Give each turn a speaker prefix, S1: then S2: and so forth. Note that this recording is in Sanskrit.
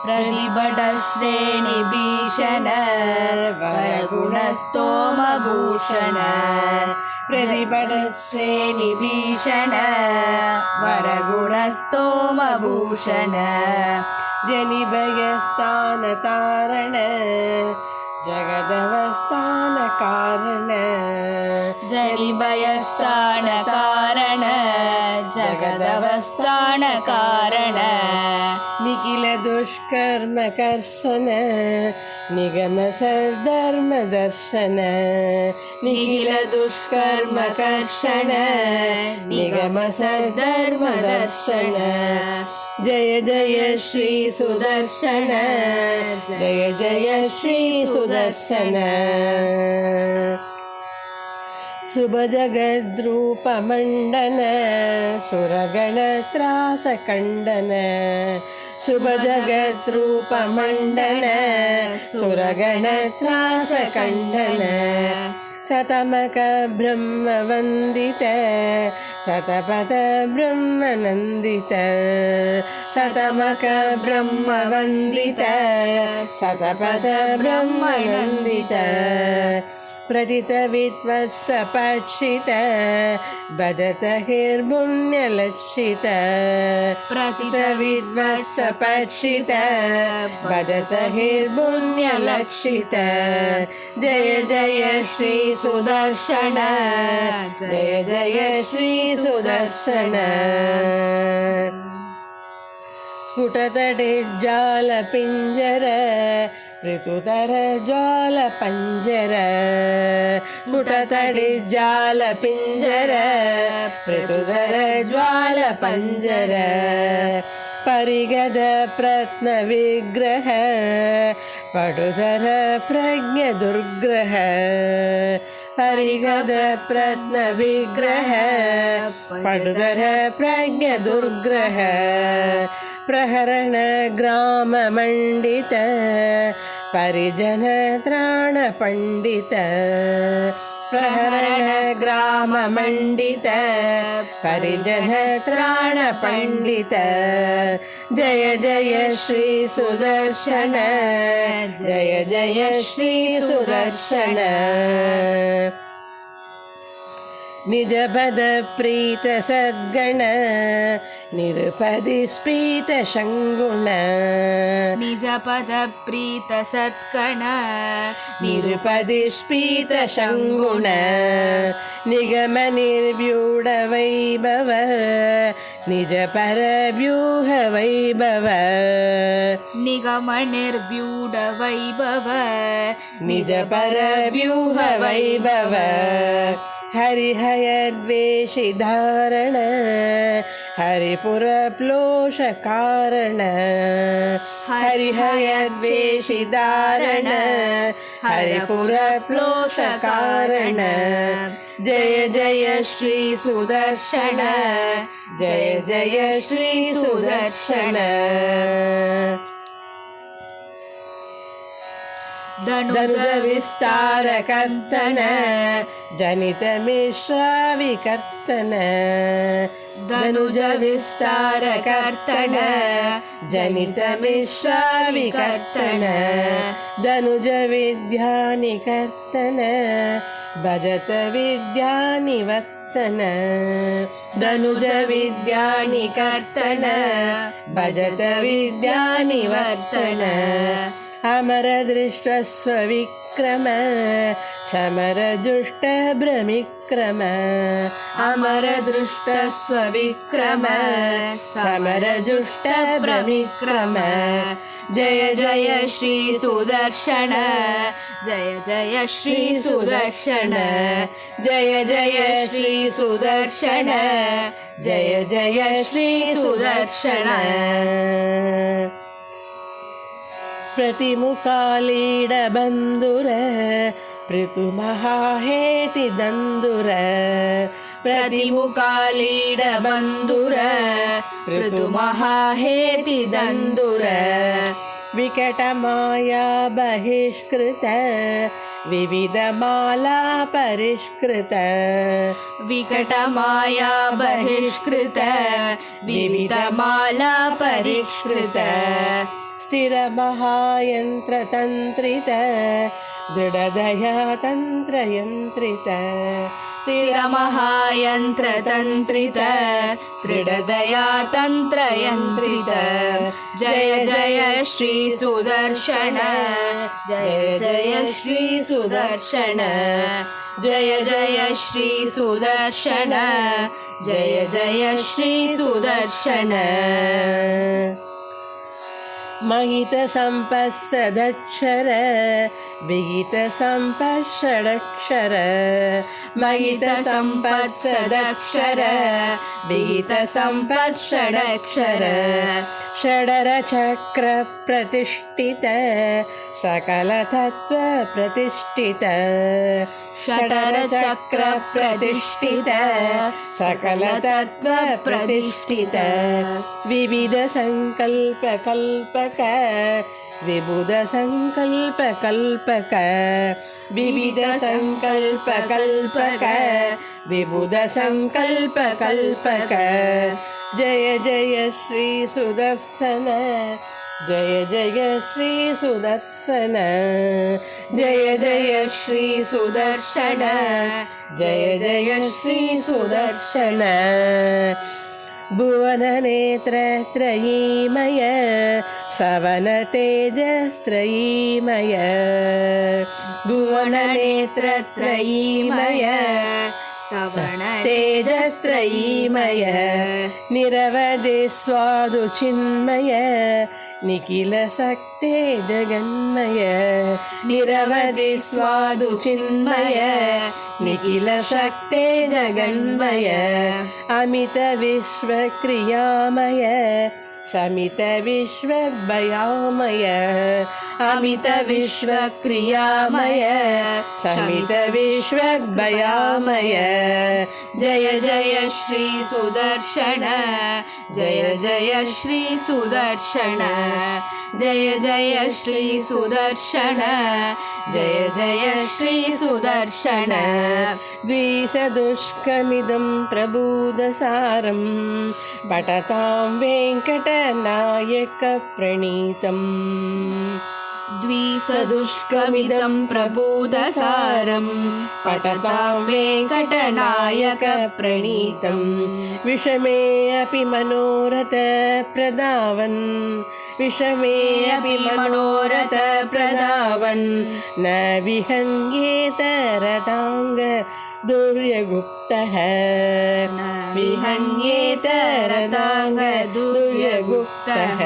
S1: प्रतिभटश्रेणिभीषण वरगुणस्तोमभूषण प्रतिभटश्रेणिभीषण वरगुणस्तोमभूषण
S2: जनिभयस्थानतारण जगदवस्थानकारण
S1: जनिभयस्थानकारण जगदवस्थानकारण
S2: निखिल दुष्कर्म कर्षण निगम सद्धर्म दर्शन
S1: निखिल दुष्कर्म कर्षण निगम सद्धर्म दर्शन
S2: जय जय श्री सुदर्शन जय जय श्री सुदर्शन शुभ जगद्रूप मंडन सुरगण त्रास खंडन शुभ जगद्रूप मंडन सुरगण त्रास खंडन शतमक ब्रह्म वंदित शतपथ ब्रह्म नंदित शतमक ब्रह्म वंदित शतपथ ब्रह्म नंदित प्रथित विद्वत्स पक्षित भजत हिर्पुण्यलक्षित प्रथित विद्वत्स पक्षित भजत हिर्पुण्यलक्षित जय जय श्री सुदर्शन जय जय श्री सुदर्शन स्फुटतडिज्जाल पिञ्जर ऋतुधर ज्वाल पंजर स्फुटतडिज्जाल पिञ्जर ऋतुधर ज्वाल पंजर परिगद प्रत्न विग्रह पटुधर प्रज्ञ दुर्ग्रह परिगद प्रत्न विग्रह पटुधर प्रज्ञ दुर्ग्रह प्रहरण ग्राम मंडित परिजन त्राण पंडित प्रहरण ग्राम मंडित परिजन त्राण पंडित जय जय श्री सुदर्शन जय जय श्री सुदर्शन निज पद प्रीत सद्गण निरुपदि स्फीत शंगुण
S1: निज पद प्रीत सत्कण
S2: निरुपदि स्फीत शंगुण निगम निर्व्यूढ वैभव निज पर व्यूह वैभव
S1: निगम निर्व्यूढ वैभव
S2: निज पर व्यूह वैभव हरिहयद्वेषि धारण हरिपुर प्लोष कारण हरिहयद्वेषि धारण हरिपुर प्लोष कारण जय जय श्री सुदर्शन जय जय श्री सुदर्शन धनुज विस्तार कर्तन जनित मिश्रा विकर्तन धनुज विस्तार कर्तन जनित मिश्रा विकर्तन धनुज विद्या निकर्तन भजत विद्या निवर्तन धनुज विद्या निकर्तन भजत विद्या निवर्तन अमर दृष्ट स्वविक्रम समर जुष्ट भ्रमिक्रम अमर दृष्ट स्वविक्रम समर जुष्ट भ्रमिक्रम जय जय श्री सुदर्शन जय जय श्री सुदर्शन जय जय श्री सुदर्शन जय जय श्री सुदर्शन प्रतिमुखालीड बंधुर पृथु महाहेति दंदुर प्रतिमुखालीड बंधुर पृथु महाहेति दंदुर विकट माया बहिष्कृत विविध माला परिष्कृत
S1: विकट माया बहिष्कृत विविध माला परिष्कृत
S2: स्थिरमहायन्त्रतन्त्रित दृढदया तन्त्रयन्त्रित
S1: स्थिरमहायन्त्रतन्त्रित दृढदया तन्त्रयन्त्रित जय जय श्री सुदर्शन जय जय श्री सुदर्शन जय जय श्री सुदर्शन जय जय श्री सुदर्शन
S2: महितसम्पत्सदक्षर विहितसम्पत्षडक्षर
S1: महितसम्पत्सदक्षर विहितसम्पत्षडक्षर
S2: षडरचक्रप्रतिष्ठित सकलतत्त्वप्रतिष्ठित षडरचक्रप्रतिष्ठित सकलतत्त्वप्रतिष्ठित विविधसङ्कल्पकल्पक विबुधसङ्कल्पकल्पक विविधसङ्कल्पकल्पक विबुधसङ्कल्पकल्पक जय जय श्री सुदर्शन जय जय श्री सुदर्शन जय जय श्री सुदर्शन जय जय श्री सुदर्शन भुवननेत्रत्रयीमय सवनतेजस्त्रयीमय
S1: भुवननेत्रत्रयीमय
S2: तेजस्त्रयीमय निरवधि स्वादुचिन्मय निखिलशक्ते जगन्मय निरवधि स्वादुचिन्मय निखिलशक्ते जगन्मय अमितविश्वक्रियामय समितविश्वभयामय अमितविश्वक्रियामय समितविश्वभयामय जय जय श्री सुदर्शन जय जय श्री सुदर्शन जय जय श्री सुदर्शन जय जय श्री सुदर्शन द्विषदुष्कमिदं प्रबोधसारं पठतां वेङ्कटनायकप्रणीतम्
S1: द्विसदुष्कमिदं प्रबोधसारं पठतां वेङ्कटनायकप्रणीतं
S2: विषमे अपि मनोरथप्रदावन् विषमे अपि मनोरथप्रदावन् न विहन्येत रताङ्ग दुर्यगुप्तः
S1: विहन्येत रताङ्ग दुर्यगुप्तः